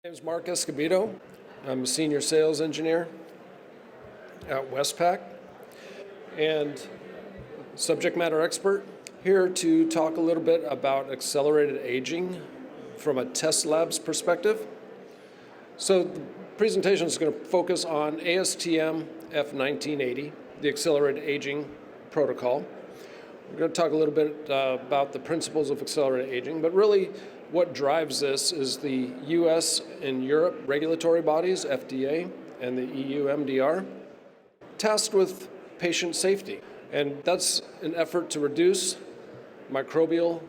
My name is Mark Escobedo. I'm a senior sales engineer at Westpac and subject matter expert, here to talk a little bit about accelerated aging from a test lab's perspective. So the presentation is going to focus on ASTM F1980, the accelerated aging protocol. We're going to talk a little bit about the principles of accelerated aging, but really what drives this is the US and Europe regulatory bodies, FDA, and the EU MDR, tasked with patient safety. And that's an effort to reduce microbial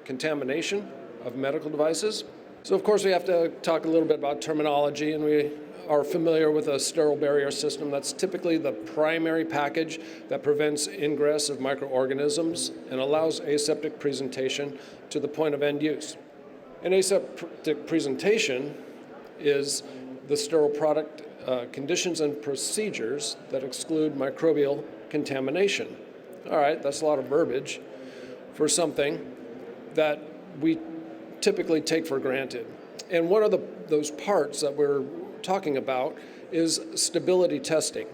contamination of medical devices. So of course we have to talk a little bit about terminology, and we are familiar with a sterile barrier system. That's typically the primary package that prevents ingress of microorganisms and allows aseptic presentation to the point of end use. An aseptic presentation is the sterile product conditions and procedures that exclude microbial contamination. All right, that's a lot of verbiage for something that we typically take for granted. And one of those parts that we're talking about is stability testing.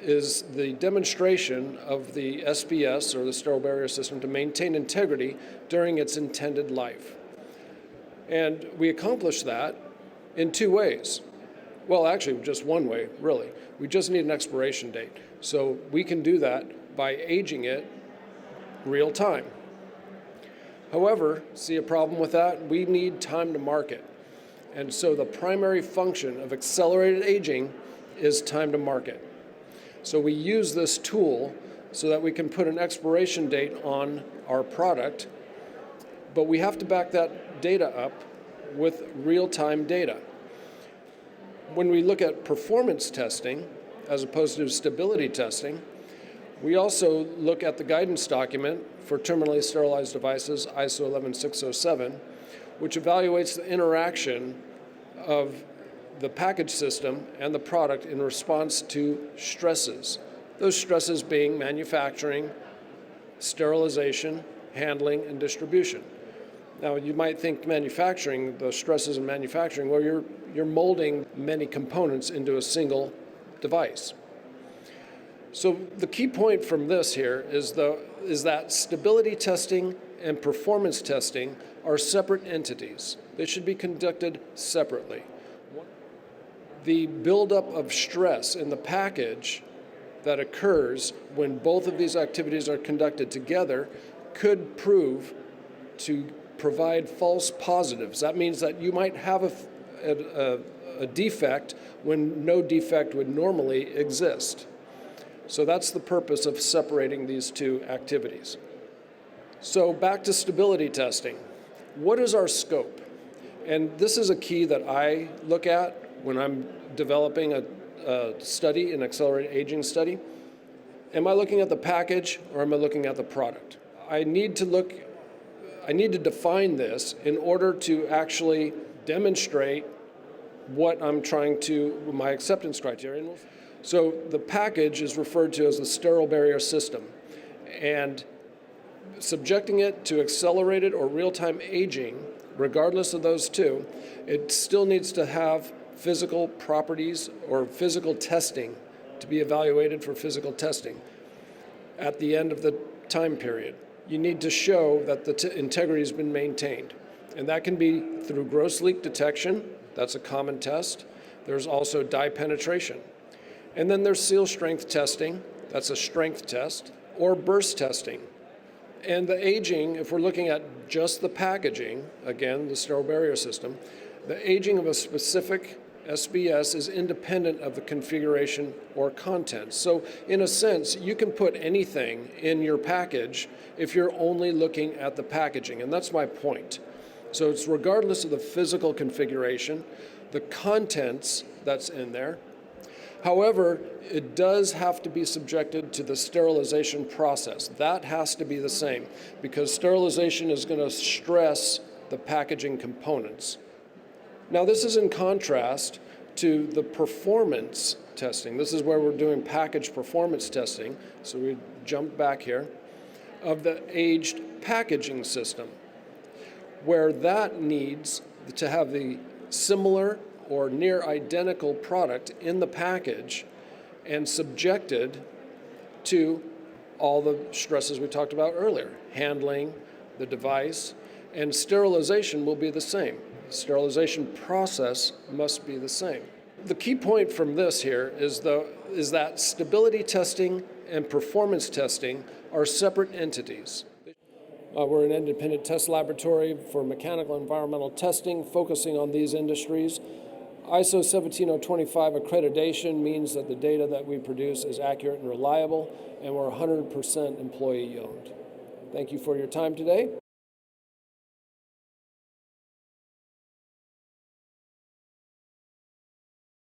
Is the demonstration of the SBS, or the sterile barrier system, to maintain integrity during its intended life. And we accomplish that in two ways. Well, actually, just one way, really. We just need an expiration date. So we can do that by aging it real time. However, see a problem with that? We need time to market. And so the primary function of accelerated aging is time to market. So we use this tool so that we can put an expiration date on our product, but we have to back that data up with real-time data. When we look at performance testing, as opposed to stability testing, we also look at the guidance document for terminally sterilized devices, ISO 11607, which evaluates the interaction of the package system and the product in response to stresses. Those stresses being manufacturing, sterilization, handling, and distribution. Now, you might think manufacturing, the stresses in manufacturing, well, you're molding many components into a single device. So the key point from this here is that stability testing and performance testing are separate entities. They should be conducted separately. The buildup of stress in the package that occurs when both of these activities are conducted together could prove to provide false positives. That means that you might have a defect when no defect would normally exist. So that's the purpose of separating these two activities. So back to stability testing. What is our scope? And this is a key that I look at when I'm developing a study, an accelerated aging study. Am I looking at the package, or am I looking at the product? I need to define this in order to actually demonstrate what I'm trying to, my acceptance criteria. So the package is referred to as the sterile barrier system, and subjecting it to accelerated or real-time aging, regardless of those two, it still needs to have physical properties or physical testing to be evaluated for physical testing at the end of the time period. You need to show that the integrity has been maintained, and that can be through gross leak detection. That's a common test. There's also dye penetration. And then there's seal strength testing, that's a strength test, or burst testing. And the aging, if we're looking at just the packaging, again, the sterile barrier system, the aging of a specific SBS is independent of the configuration or content. So in a sense, you can put anything in your package if you're only looking at the packaging, and that's my point. So it's regardless of the physical configuration, the contents that's in there. However, it does have to be subjected to the sterilization process. That has to be the same, because sterilization is going to stress the packaging components. Now, this is in contrast to the performance testing. This is where we're doing package performance testing. So we jump back here, of the aged packaging system, where that needs to have the similar or near identical product in the package and subjected to all the stresses we talked about earlier. Handling, the device, and sterilization will be the same. The sterilization process must be the same. The key point from this here is that stability testing and performance testing are separate entities. We're an independent test laboratory for mechanical and environmental testing, focusing on these industries. ISO 17025 accreditation means that the data that we produce is accurate and reliable, and we're 100% employee owned. Thank you for your time today.